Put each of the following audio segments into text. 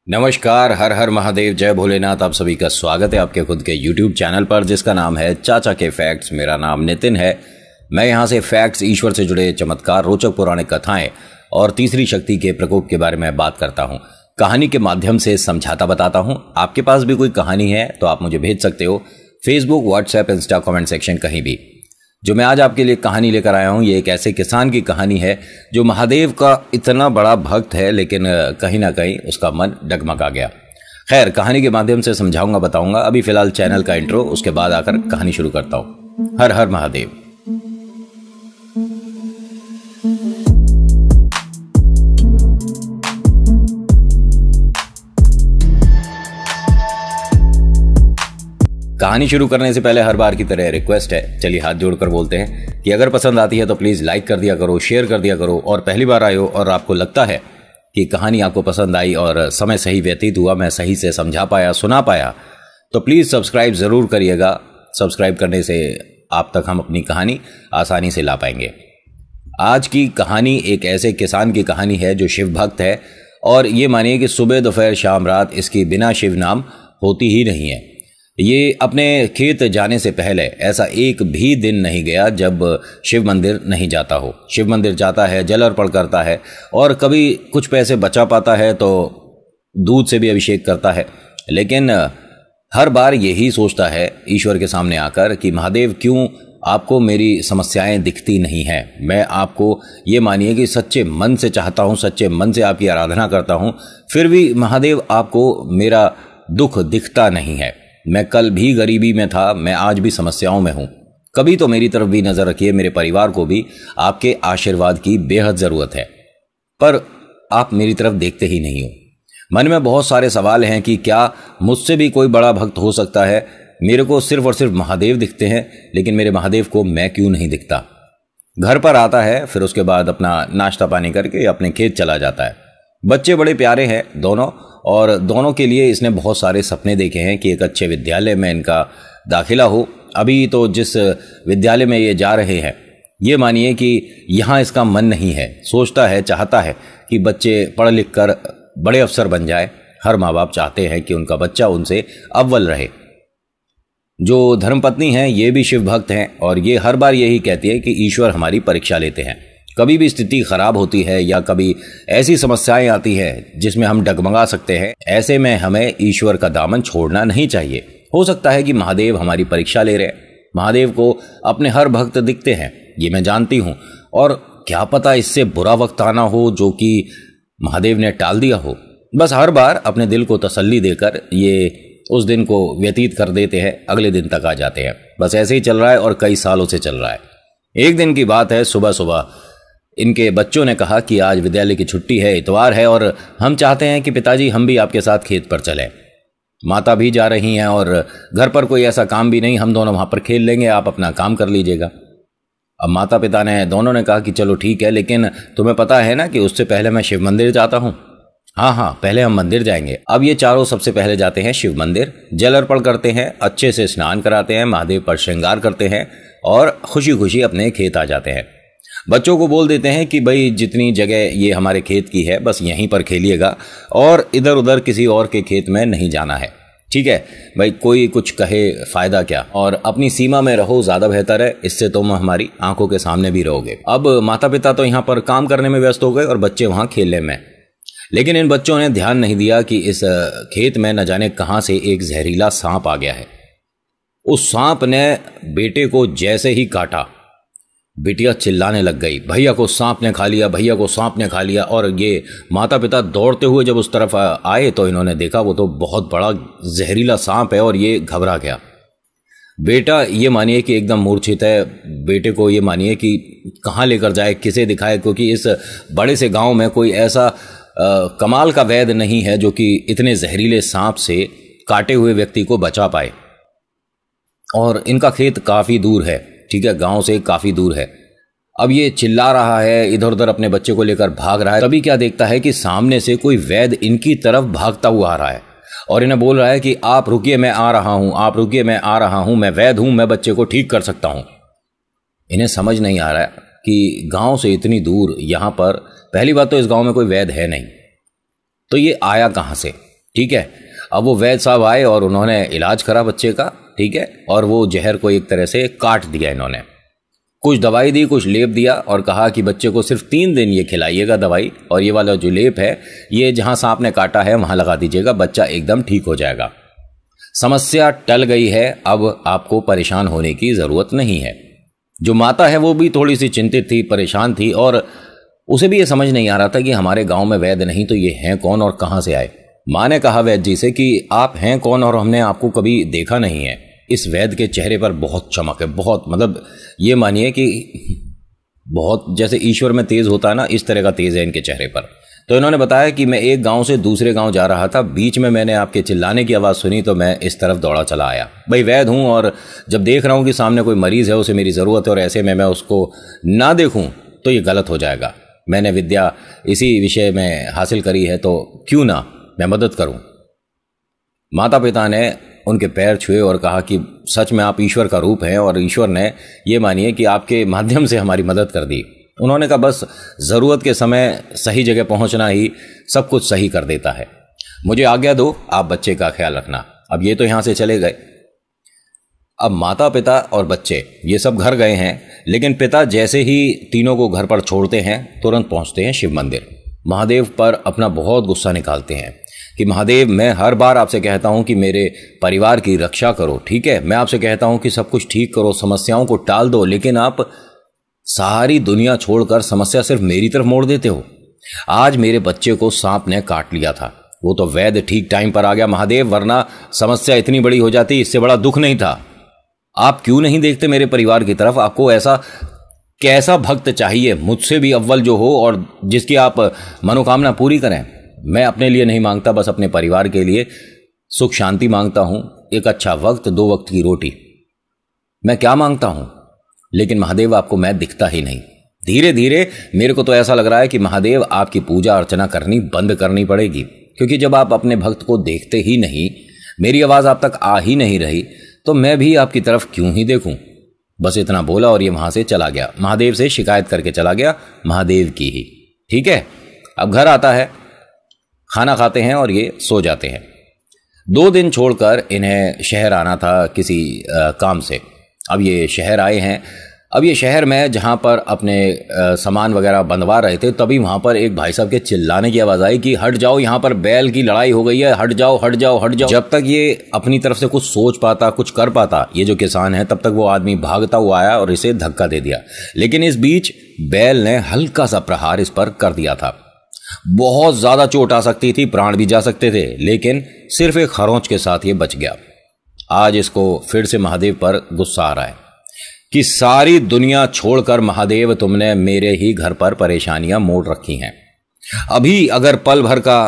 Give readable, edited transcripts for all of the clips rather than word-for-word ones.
नमस्कार, हर हर महादेव, जय भोलेनाथ। आप सभी का स्वागत है आपके खुद के YouTube चैनल पर जिसका नाम है चाचा के फैक्ट्स। मेरा नाम नितिन है। मैं यहाँ से फैक्ट्स, ईश्वर से जुड़े चमत्कार, रोचक पौराणिक कथाएं और तीसरी शक्ति के प्रकोप के बारे में बात करता हूँ। कहानी के माध्यम से समझाता बताता हूँ। आपके पास भी कोई कहानी है तो आप मुझे भेज सकते हो, Facebook, WhatsApp, Insta, comment section, कहीं भी। जो मैं आज आपके लिए कहानी लेकर आया हूँ, ये एक ऐसे किसान की कहानी है जो महादेव का इतना बड़ा भक्त है, लेकिन कहीं ना कहीं उसका मन डगमगा गया। खैर, कहानी के माध्यम से समझाऊंगा, बताऊंगा। अभी फिलहाल चैनल का इंट्रो, उसके बाद आकर कहानी शुरू करता हूँ। हर हर महादेव। कहानी शुरू करने से पहले हर बार की तरह रिक्वेस्ट है, चलिए हाथ जोड़कर बोलते हैं कि अगर पसंद आती है तो प्लीज़ लाइक कर दिया करो, शेयर कर दिया करो। और पहली बार आए हो और आपको लगता है कि कहानी आपको पसंद आई और समय सही व्यतीत हुआ, मैं सही से समझा पाया, सुना पाया, तो प्लीज़ सब्सक्राइब ज़रूर करिएगा। सब्सक्राइब करने से आप तक हम अपनी कहानी आसानी से ला पाएंगे। आज की कहानी एक ऐसे किसान की कहानी है जो शिव भक्त है, और ये मानिए कि सुबह, दोपहर, शाम, रात इसकी बिना शिव नाम होती ही नहीं है। ये अपने खेत जाने से पहले ऐसा एक भी दिन नहीं गया जब शिव मंदिर नहीं जाता हो। शिव मंदिर जाता है, जल अर्पण करता है, और कभी कुछ पैसे बचा पाता है तो दूध से भी अभिषेक करता है। लेकिन हर बार यही सोचता है ईश्वर के सामने आकर कि महादेव, क्यों आपको मेरी समस्याएं दिखती नहीं हैं। मैं आपको ये मानिए कि सच्चे मन से चाहता हूँ, सच्चे मन से आपकी आराधना करता हूँ, फिर भी महादेव आपको मेरा दुख दिखता नहीं है। मैं कल भी गरीबी में था, मैं आज भी समस्याओं में हूं। कभी तो मेरी तरफ भी नजर रखिए, मेरे परिवार को भी आपके आशीर्वाद की बेहद जरूरत है, पर आप मेरी तरफ देखते ही नहीं हो। मन में बहुत सारे सवाल हैं कि क्या मुझसे भी कोई बड़ा भक्त हो सकता है। मेरे को सिर्फ और सिर्फ महादेव दिखते हैं, लेकिन मेरे महादेव को मैं क्यों नहीं दिखता। घर पर आता है, फिर उसके बाद अपना नाश्ता पानी करके अपने खेत चला जाता है। बच्चे बड़े प्यारे हैं दोनों, और दोनों के लिए इसने बहुत सारे सपने देखे हैं कि एक अच्छे विद्यालय में इनका दाखिला हो। अभी तो जिस विद्यालय में ये जा रहे हैं, ये मानिए कि यहाँ इसका मन नहीं है। सोचता है, चाहता है कि बच्चे पढ़ लिख कर बड़े अफसर बन जाए। हर माँ बाप चाहते हैं कि उनका बच्चा उनसे अव्वल रहे। जो धर्मपत्नी हैं, ये भी शिव भक्त हैं, और ये हर बार यही कहती है कि ईश्वर हमारी परीक्षा लेते हैं। कभी भी स्थिति खराब होती है या कभी ऐसी समस्याएं आती हैं जिसमें हम डगमगा सकते हैं, ऐसे में हमें ईश्वर का दामन छोड़ना नहीं चाहिए। हो सकता है कि महादेव हमारी परीक्षा ले रहे हैं। महादेव को अपने हर भक्त दिखते हैं, ये मैं जानती हूं, और क्या पता इससे बुरा वक्त आना हो जो कि महादेव ने टाल दिया हो। बस हर बार अपने दिल को तसल्ली देकर ये उस दिन को व्यतीत कर देते हैं, अगले दिन तक आ जाते हैं। बस ऐसे ही चल रहा है और कई सालों से चल रहा है। एक दिन की बात है, सुबह सुबह इनके बच्चों ने कहा कि आज विद्यालय की छुट्टी है, इतवार है, और हम चाहते हैं कि पिताजी हम भी आपके साथ खेत पर चलें। माता भी जा रही हैं और घर पर कोई ऐसा काम भी नहीं, हम दोनों वहां पर खेल लेंगे, आप अपना काम कर लीजिएगा। अब माता पिता ने दोनों ने कहा कि चलो ठीक है, लेकिन तुम्हें पता है ना कि उससे पहले मैं शिव मंदिर जाता हूँ। हाँ, पहले हम मंदिर जाएंगे। अब ये चारों सबसे पहले जाते हैं शिव मंदिर, जल अर्पण करते हैं, अच्छे से स्नान कराते हैं, महादेव पर श्रृंगार करते हैं और खुशी खुशी अपने खेत आ जाते हैं। बच्चों को बोल देते हैं कि भाई जितनी जगह ये हमारे खेत की है बस यहीं पर खेलिएगा, और इधर उधर किसी और के खेत में नहीं जाना है। ठीक है भाई, कोई कुछ कहे फायदा क्या, और अपनी सीमा में रहो, ज्यादा बेहतर है। इससे तुम हमारी आंखों के सामने भी रहोगे। अब माता पिता तो यहाँ पर काम करने में व्यस्त हो गए और बच्चे वहां खेलने में। लेकिन इन बच्चों ने ध्यान नहीं दिया कि इस खेत में न जाने कहां से एक जहरीला सांप आ गया है। उस सांप ने बेटे को जैसे ही काटा, बिटिया चिल्लाने लग गई, भैया को सांप ने खा लिया, भैया को सांप ने खा लिया। और ये माता पिता दौड़ते हुए जब उस तरफ आए तो इन्होंने देखा वो तो बहुत बड़ा जहरीला सांप है, और ये घबरा गया। बेटा ये मानिए कि एकदम मूर्छित है। बेटे को ये मानिए कि कहाँ लेकर जाए, किसे दिखाए, क्योंकि इस बड़े से गांव में कोई ऐसा कमाल का वैद्य नहीं है जो कि इतने जहरीले सांप से काटे हुए व्यक्ति को बचा पाए। और इनका खेत काफी दूर है, ठीक है, गांव से काफी दूर है। अब ये चिल्ला रहा है, इधर उधर अपने बच्चे को लेकर भाग रहा है। तभी क्या देखता है कि सामने से कोई वैद्य इनकी तरफ भागता हुआ आ रहा है और इन्हें बोल रहा है कि आप रुकिए, मैं आ रहा हूं, आप रुकिए, मैं आ रहा हूं, मैं वैद्य हूं, मैं बच्चे को ठीक कर सकता हूं। इन्हें समझ नहीं आ रहा है कि गांव से इतनी दूर, यहां पर पहली बात तो इस गांव में कोई वैद्य है नहीं, तो ये आया कहां से। ठीक है। अब वो वैद्य साहब आए और उन्होंने इलाज करा बच्चे का, ठीक है, और वो जहर को एक तरह से काट दिया इन्होंने। कुछ दवाई दी, कुछ लेप दिया और कहा कि बच्चे को सिर्फ 3 दिन ये खिलाइएगा दवाई, और ये वाला जो लेप है ये जहां सांप ने काटा है वहां लगा दीजिएगा, बच्चा एकदम ठीक हो जाएगा। समस्या टल गई है, अब आपको परेशान होने की जरूरत नहीं है। जो माता है वो भी थोड़ी सी चिंतित थी, परेशान थी, और उसे भी ये समझ नहीं आ रहा था कि हमारे गांव में वैद्य नहीं तो ये हैं कौन और कहां से आए। माँ ने कहा वैद्य जी से कि आप हैं कौन और हमने आपको कभी देखा नहीं है। इस वैद्य के चेहरे पर बहुत चमक है, बहुत, मतलब ये मानिए कि बहुत, जैसे ईश्वर में तेज होता है ना, इस तरह का तेज है इनके चेहरे पर। तो इन्होंने बताया कि मैं एक गांव से दूसरे गांव जा रहा था, बीच में मैंने आपके चिल्लाने की आवाज़ सुनी तो मैं इस तरफ दौड़ा चला आया। भाई वैद्य हूं और जब देख रहा हूं कि सामने कोई मरीज है, उसे मेरी ज़रूरत है और ऐसे में मैं उसको ना देखूं तो ये गलत हो जाएगा। मैंने विद्या इसी विषय में हासिल करी है तो क्यों ना मैं मदद करूं। माता पिता ने उनके पैर छुए और कहा कि सच में आप ईश्वर का रूप हैं और ईश्वर ने ये मानिए कि आपके माध्यम से हमारी मदद कर दी। उन्होंने कहा बस ज़रूरत के समय सही जगह पहुंचना ही सब कुछ सही कर देता है। मुझे आज्ञा दो, आप बच्चे का ख्याल रखना। अब ये तो यहां से चले गए। अब माता पिता और बच्चे ये सब घर गए हैं, लेकिन पिता जैसे ही तीनों को घर पर छोड़ते हैं तुरंत पहुंचते हैं शिव मंदिर। महादेव पर अपना बहुत गुस्सा निकालते हैं कि महादेव, मैं हर बार आपसे कहता हूं कि मेरे परिवार की रक्षा करो, ठीक है, मैं आपसे कहता हूं कि सब कुछ ठीक करो, समस्याओं को टाल दो, लेकिन आप सारी दुनिया छोड़कर समस्या सिर्फ मेरी तरफ मोड़ देते हो। आज मेरे बच्चे को सांप ने काट लिया था, वो तो वैद्य ठीक टाइम पर आ गया महादेव, वरना समस्या इतनी बड़ी हो जाती, इससे बड़ा दुख नहीं था। आप क्यों नहीं देखते मेरे परिवार की तरफ? आपको ऐसा कैसा भक्त चाहिए मुझसे भी अव्वल जो हो और जिसकी आप मनोकामना पूरी करें? मैं अपने लिए नहीं मांगता, बस अपने परिवार के लिए सुख शांति मांगता हूं, एक अच्छा वक्त, 2 वक्त की रोटी। मैं क्या मांगता हूं? लेकिन महादेव आपको मैं दिखता ही नहीं। धीरे धीरे मेरे को तो ऐसा लग रहा है कि महादेव आपकी पूजा अर्चना करनी बंद करनी पड़ेगी, क्योंकि जब आप अपने भक्त को देखते ही नहीं, मेरी आवाज आप तक आ ही नहीं रही, तो मैं भी आपकी तरफ क्यों ही देखूं। बस इतना बोला और ये वहां से चला गया। महादेव से शिकायत करके चला गया, महादेव की ही। ठीक है, अब घर आता है, खाना खाते हैं और ये सो जाते हैं। 2 दिन छोड़कर इन्हें शहर आना था किसी काम से। अब ये शहर आए हैं। अब ये शहर में जहाँ पर अपने सामान वगैरह बंधवा रहे थे, तभी वहाँ पर एक भाई साहब के चिल्लाने की आवाज़ आई कि हट जाओ, यहाँ पर बैल की लड़ाई हो गई है, हट जाओ हट जाओ हट जाओ। जब तक ये अपनी तरफ से कुछ सोच पाता, कुछ कर पाता ये जो किसान है, तब तक वो आदमी भागता हुआ आया और इसे धक्का दे दिया। लेकिन इस बीच बैल ने हल्का सा प्रहार इस पर कर दिया था। बहुत ज्यादा चोट आ सकती थी, प्राण भी जा सकते थे, लेकिन सिर्फ एक खरोंच के साथ ये बच गया। आज इसको फिर से महादेव पर गुस्सा आ रहा है कि सारी दुनिया छोड़कर महादेव तुमने मेरे ही घर पर परेशानियां मोड़ रखी हैं। अभी अगर पल भर का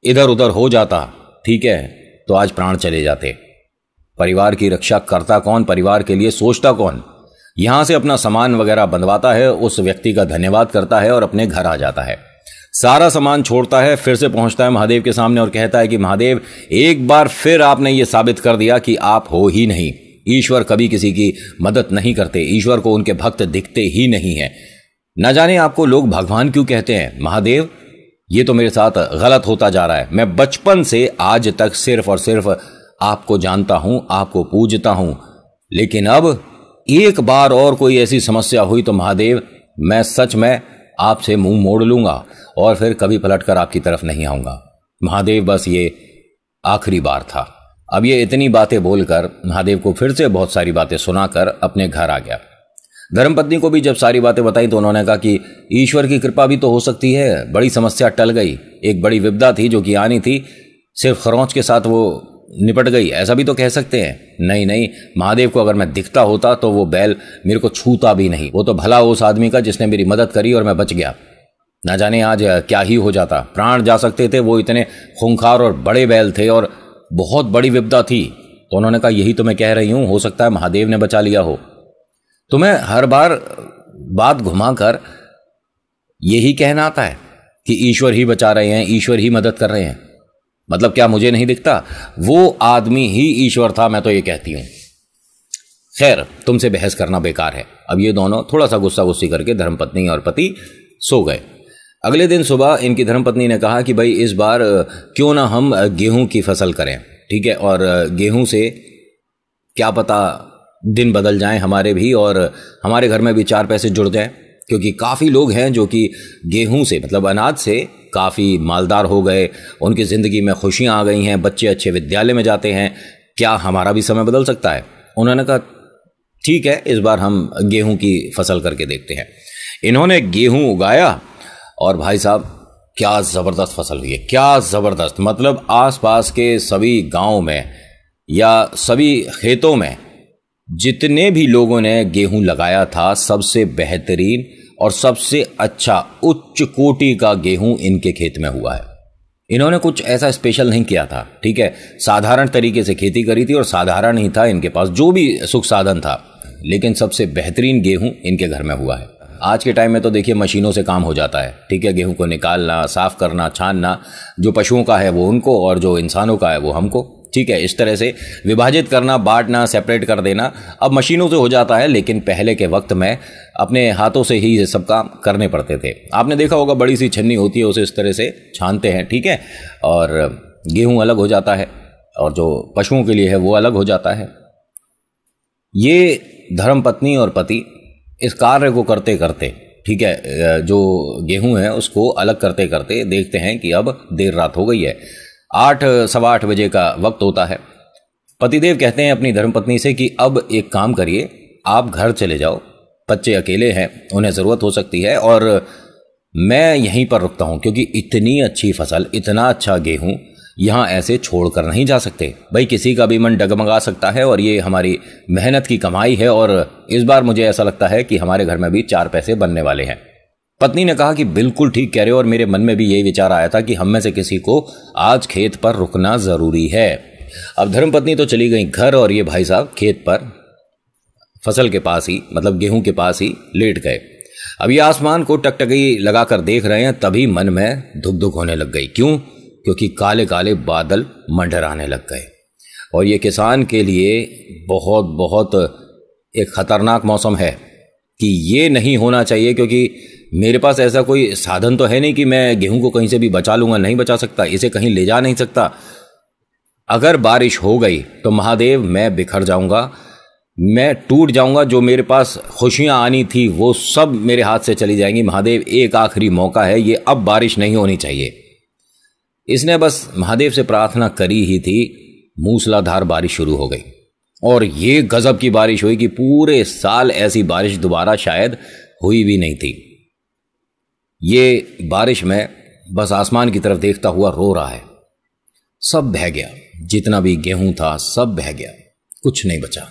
इधर उधर हो जाता, ठीक है, तो आज प्राण चले जाते। परिवार की रक्षा करता कौन? परिवार के लिए सोचता कौन? यहां से अपना सामान वगैरह बंधवाता है, उस व्यक्ति का धन्यवाद करता है और अपने घर आ जाता है। सारा सामान छोड़ता है, फिर से पहुंचता है महादेव के सामने और कहता है कि महादेव, एक बार फिर आपने ये साबित कर दिया कि आप हो ही नहीं। ईश्वर कभी किसी की मदद नहीं करते, ईश्वर को उनके भक्त दिखते ही नहीं है। न जाने आपको लोग भगवान क्यों कहते हैं। महादेव, ये तो मेरे साथ गलत होता जा रहा है। मैं बचपन से आज तक सिर्फ और सिर्फ आपको जानता हूं, आपको पूजता हूं, लेकिन अब एक बार और कोई ऐसी समस्या हुई तो महादेव, मैं सच में आपसे मुंह मोड़ लूंगा और फिर कभी पलटकर आपकी तरफ नहीं आऊंगा। महादेव, बस ये आखिरी बार था। अब ये इतनी बातें बोलकर महादेव को फिर से बहुत सारी बातें सुनाकर अपने घर आ गया। धर्मपत्नी को भी जब सारी बातें बताई तो उन्होंने कहा कि ईश्वर की कृपा भी तो हो सकती है, बड़ी समस्या टल गई। एक बड़ी विपदा थी जो कि आनी थी, सिर्फ खरोंच के साथ वो निपट गई, ऐसा भी तो कह सकते हैं। नहीं नहीं, महादेव को अगर मैं दिखता होता तो वो बैल मेरे को छूता भी नहीं। वो तो भला उस आदमी का जिसने मेरी मदद करी और मैं बच गया। ना जाने आज क्या ही हो जाता, प्राण जा सकते थे। वो इतने खूंखार और बड़े बैल थे और बहुत बड़ी विपदा थी। तो उन्होंने कहा, यही तो मैं कह रही हूं, हो सकता है महादेव ने बचा लिया हो। तुम्हें हर बार बात घुमाकर यही कहना आता है कि ईश्वर ही बचा रहे हैं, ईश्वर ही मदद कर रहे हैं। मतलब क्या मुझे नहीं दिखता? वो आदमी ही ईश्वर था, मैं तो ये कहती हूं। खैर, तुमसे बहस करना बेकार है। अब ये दोनों थोड़ा सा गुस्सा गुस्सी करके धर्मपत्नी और पति सो गए। अगले दिन सुबह इनकी धर्मपत्नी ने कहा कि भाई इस बार क्यों ना हम गेहूं की फसल करें, ठीक है, और गेहूं से क्या पता दिन बदल जाएं हमारे भी और हमारे घर में भी 4 पैसे जुड़ जाएं, क्योंकि काफ़ी लोग हैं जो कि गेहूं से मतलब अनाज से काफ़ी मालदार हो गए, उनकी ज़िंदगी में खुशियां आ गई हैं, बच्चे अच्छे विद्यालय में जाते हैं, क्या हमारा भी समय बदल सकता है। उन्होंने कहा ठीक है, इस बार हम गेहूं की फसल करके देखते हैं। इन्होंने गेहूं उगाया और भाई साहब क्या ज़बरदस्त फसल हुई है, क्या ज़बरदस्त। मतलब आसपास के सभी गांव में या सभी खेतों में जितने भी लोगों ने गेहूं लगाया था, सबसे बेहतरीन और सबसे अच्छा उच्च कोटि का गेहूं इनके खेत में हुआ है। इन्होंने कुछ ऐसा स्पेशल नहीं किया था, ठीक है, साधारण तरीके से खेती करी थी और साधारण ही था इनके पास जो भी सुख साधन था, लेकिन सबसे बेहतरीन गेहूं इनके घर में हुआ है। आज के टाइम में तो देखिए मशीनों से काम हो जाता है, ठीक है, गेहूं को निकालना, साफ करना, छानना, जो पशुओं का है वो उनको और जो इंसानों का है वो हमको, ठीक है, इस तरह से विभाजित करना, बांटना, सेपरेट कर देना अब मशीनों से हो जाता है, लेकिन पहले के वक्त में अपने हाथों से ही ये सब काम करने पड़ते थे। आपने देखा होगा बड़ी सी छन्नी होती है, उसे इस तरह से छानते हैं, ठीक है, और गेहूं अलग हो जाता है और जो पशुओं के लिए है वो अलग हो जाता है। ये धर्मपत्नी और पति इस कार्य को करते करते, ठीक है, जो गेहूं है उसको अलग करते करते देखते हैं कि अब देर रात हो गई है, 8 सवा 8 बजे का वक्त होता है। पतिदेव कहते हैं अपनी धर्मपत्नी से कि अब एक काम करिए, आप घर चले जाओ, बच्चे अकेले हैं, उन्हें ज़रूरत हो सकती है और मैं यहीं पर रुकता हूं, क्योंकि इतनी अच्छी फसल, इतना अच्छा गेहूं यहाँ ऐसे छोड़ कर नहीं जा सकते। भाई किसी का भी मन डगमगा सकता है और ये हमारी मेहनत की कमाई है और इस बार मुझे ऐसा लगता है कि हमारे घर में भी 4 पैसे बनने वाले हैं। पत्नी ने कहा कि बिल्कुल ठीक कह रहे हो और मेरे मन में भी यही विचार आया था कि हम में से किसी को आज खेत पर रुकना ज़रूरी है। अब धर्मपत्नी तो चली गई घर और ये भाई साहब खेत पर फसल के पास ही, मतलब गेहूं के पास ही लेट गए। अब ये आसमान को टकटकी लगाकर देख रहे हैं, तभी मन में धुक धुक होने लग गई। क्यों? क्योंकि काले काले बादल मंडराने लग गए और ये किसान के लिए बहुत बहुत एक खतरनाक मौसम है कि ये नहीं होना चाहिए, क्योंकि मेरे पास ऐसा कोई साधन तो है नहीं कि मैं गेहूं को कहीं से भी बचा लूंगा, नहीं बचा सकता, इसे कहीं ले जा नहीं सकता। अगर बारिश हो गई तो महादेव मैं बिखर जाऊंगा, मैं टूट जाऊंगा, जो मेरे पास खुशियां आनी थी वो सब मेरे हाथ से चली जाएंगी। महादेव एक आखिरी मौका है, ये अब बारिश नहीं होनी चाहिए। इसने बस महादेव से प्रार्थना करी ही थी, मूसलाधार बारिश शुरू हो गई और ये गजब की बारिश हुई कि पूरे साल ऐसी बारिश दोबारा शायद हुई भी नहीं थी। ये बारिश में बस आसमान की तरफ देखता हुआ रो रहा है। सब बह गया, जितना भी गेहूं था सब बह गया, कुछ नहीं बचा।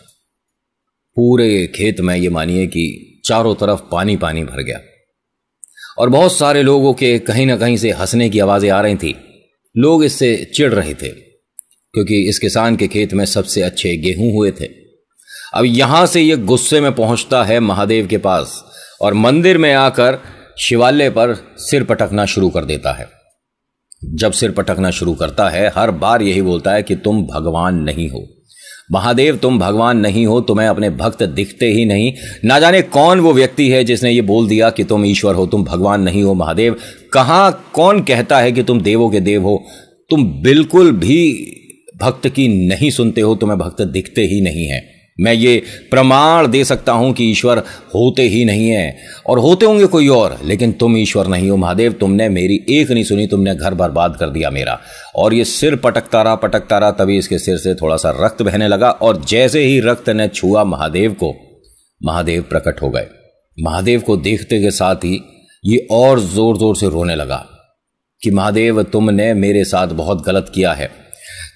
पूरे खेत में ये मानिए कि चारों तरफ पानी पानी भर गया और बहुत सारे लोगों के कहीं ना कहीं से हंसने की आवाजें आ रही थी। लोग इससे चिढ़ रहे थे क्योंकि इस किसान के खेत में सबसे अच्छे गेहूं हुए थे। अब यहां से ये गुस्से में पहुंचता है महादेव के पास और मंदिर में आकर शिवालय पर सिर पटकना शुरू कर देता है। जब सिर पटकना शुरू करता है, हर बार यही बोलता है कि तुम भगवान नहीं हो महादेव, तुम भगवान नहीं हो, तुम्हें अपने भक्त दिखते ही नहीं। ना जाने कौन वो व्यक्ति है जिसने ये बोल दिया कि तुम ईश्वर हो, तुम भगवान नहीं हो महादेव। कहां कौन कहता है कि तुम देवों के देव हो? तुम बिल्कुल भी भक्त की नहीं सुनते हो, तुम्हें भक्त दिखते ही नहीं है। मैं ये प्रमाण दे सकता हूं कि ईश्वर होते ही नहीं है, और होते होंगे कोई और, लेकिन तुम ईश्वर नहीं हो महादेव। तुमने मेरी एक नहीं सुनी, तुमने घर बर्बाद कर दिया मेरा। और ये सिर पटकता रहा, तभी इसके सिर से थोड़ा सा रक्त बहने लगा और जैसे ही रक्त ने छुआ महादेव को, महादेव प्रकट हो गए। महादेव को देखते के साथ ही ये और जोर जोर से रोने लगा कि महादेव तुमने मेरे साथ बहुत गलत किया है।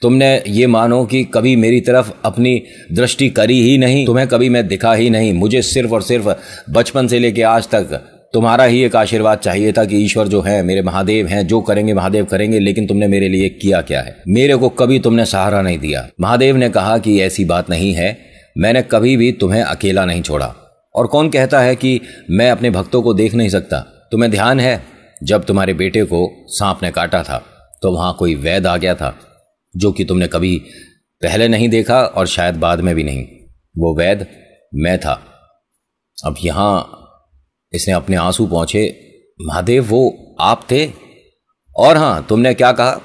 तुमने ये मानो कि कभी मेरी तरफ अपनी दृष्टि करी ही नहीं, तुम्हें कभी मैं दिखा ही नहीं। मुझे सिर्फ और सिर्फ बचपन से लेके आज तक तुम्हारा ही एक आशीर्वाद चाहिए था कि ईश्वर जो है मेरे महादेव हैं, जो करेंगे महादेव करेंगे, लेकिन तुमने मेरे लिए किया क्या है? मेरे को कभी तुमने सहारा नहीं दिया। महादेव ने कहा कि ऐसी बात नहीं है, मैंने कभी भी तुम्हें अकेला नहीं छोड़ा। और कौन कहता है कि मैं अपने भक्तों को देख नहीं सकता? तुम्हें ध्यान है जब तुम्हारे बेटे को सांप ने काटा था तो वहां कोई वैद्य आ गया था जो कि तुमने कभी पहले नहीं देखा और शायद बाद में भी नहीं। वो वैद्य मैं था। अब यहां इसने अपने आंसू पहुंचे। महादेव वो आप थे। और हां, तुमने क्या कहा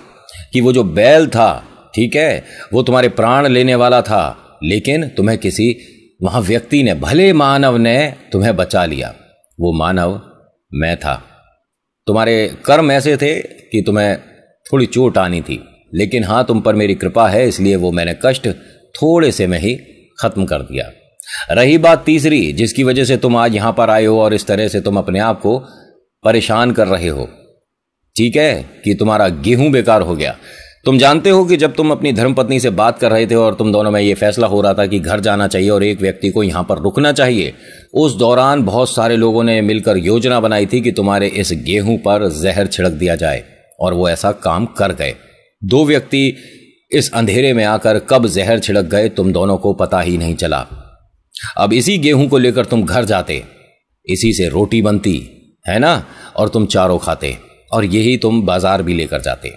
कि वो जो बैल था, ठीक है, वो तुम्हारे प्राण लेने वाला था, लेकिन तुम्हें किसी वहां व्यक्ति ने, भले मानव ने तुम्हें बचा लिया। वो मानव मैं था। तुम्हारे कर्म ऐसे थे कि तुम्हें थोड़ी चोट आनी थी, लेकिन हां, तुम पर मेरी कृपा है, इसलिए वो मैंने कष्ट थोड़े से में ही खत्म कर दिया। रही बात तीसरी, जिसकी वजह से तुम आज यहां पर आए हो और इस तरह से तुम अपने आप को परेशान कर रहे हो, ठीक है, कि तुम्हारा गेहूं बेकार हो गया। तुम जानते हो कि जब तुम अपनी धर्मपत्नी से बात कर रहे थे और तुम दोनों में यह फैसला हो रहा था कि घर जाना चाहिए और एक व्यक्ति को यहां पर रुकना चाहिए, उस दौरान बहुत सारे लोगों ने मिलकर योजना बनाई थी कि तुम्हारे इस गेहूं पर जहर छिड़क दिया जाए, और वो ऐसा काम कर गए। 2 व्यक्ति इस अंधेरे में आकर कब जहर छिड़क गए तुम दोनों को पता ही नहीं चला। अब इसी गेहूं को लेकर तुम घर जाते, इसी से रोटी बनती है ना, और तुम चारों खाते, और यही तुम बाजार भी लेकर जाते।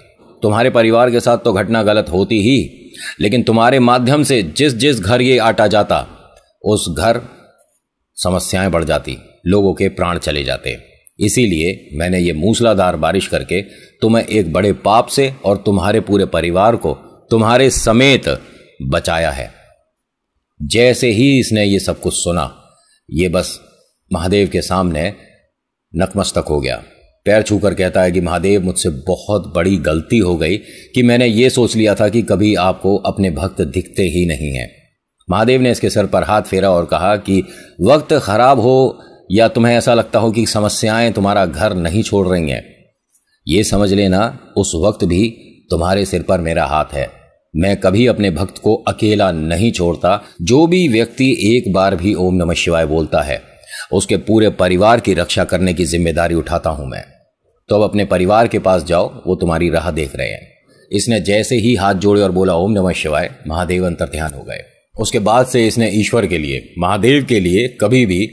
तुम्हारे परिवार के साथ तो घटना गलत होती ही, लेकिन तुम्हारे माध्यम से जिस जिस घर ये आटा जाता, उस घर समस्याएं बढ़ जाती, लोगों के प्राण चले जाते। इसीलिए मैंने ये मूसलाधार बारिश करके तुम्हें एक बड़े पाप से और तुम्हारे पूरे परिवार को तुम्हारे समेत बचाया है। जैसे ही इसने ये सब कुछ सुना, ये बस महादेव के सामने नतमस्तक हो गया, पैर छूकर कहता है कि महादेव, मुझसे बहुत बड़ी गलती हो गई कि मैंने ये सोच लिया था कि कभी आपको अपने भक्त दिखते ही नहीं हैं। महादेव ने इसके सर पर हाथ फेरा और कहा कि वक्त खराब हो या तुम्हें ऐसा लगता हो कि समस्याएं तुम्हारा घर नहीं छोड़ रही हैं, ये समझ लेना उस वक्त भी तुम्हारे सिर पर मेरा हाथ है। मैं कभी अपने भक्त को अकेला नहीं छोड़ता। जो भी व्यक्ति एक बार भी ओम नमः शिवाय बोलता है, उसके पूरे परिवार की रक्षा करने की जिम्मेदारी उठाता हूं मैं। तो अब अपने परिवार के पास जाओ, वो तुम्हारी राह देख रहे हैं। इसने जैसे ही हाथ जोड़े और बोला ओम नमः शिवाय, महादेव अंतर्ध्यान हो गए। उसके बाद से इसने ईश्वर के लिए, महादेव के लिए कभी भी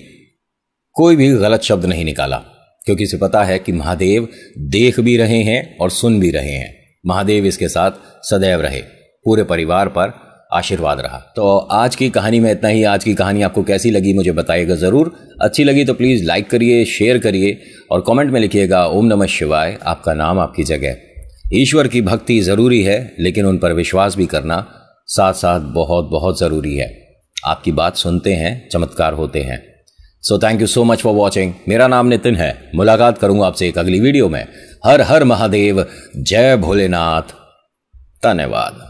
कोई भी गलत शब्द नहीं निकाला, क्योंकि इसे पता है कि महादेव देख भी रहे हैं और सुन भी रहे हैं। महादेव इसके साथ सदैव रहे, पूरे परिवार पर आशीर्वाद रहा। तो आज की कहानी में इतना ही। आज की कहानी आपको कैसी लगी मुझे बताइएगा ज़रूर। अच्छी लगी तो प्लीज़ लाइक करिए, शेयर करिए और कमेंट में लिखिएगा ओम नमः शिवाय, आपका नाम आपकी जगह। ईश्वर की भक्ति ज़रूरी है, लेकिन उन पर विश्वास भी करना साथ साथ बहुत बहुत ज़रूरी है। आपकी बात सुनते हैं, चमत्कार होते हैं। So thank you so much for watching. मेरा नाम नितिन है। मुलाकात करूंगा आपसे एक अगली वीडियो में। हर हर महादेव, जय भोलेनाथ, धन्यवाद।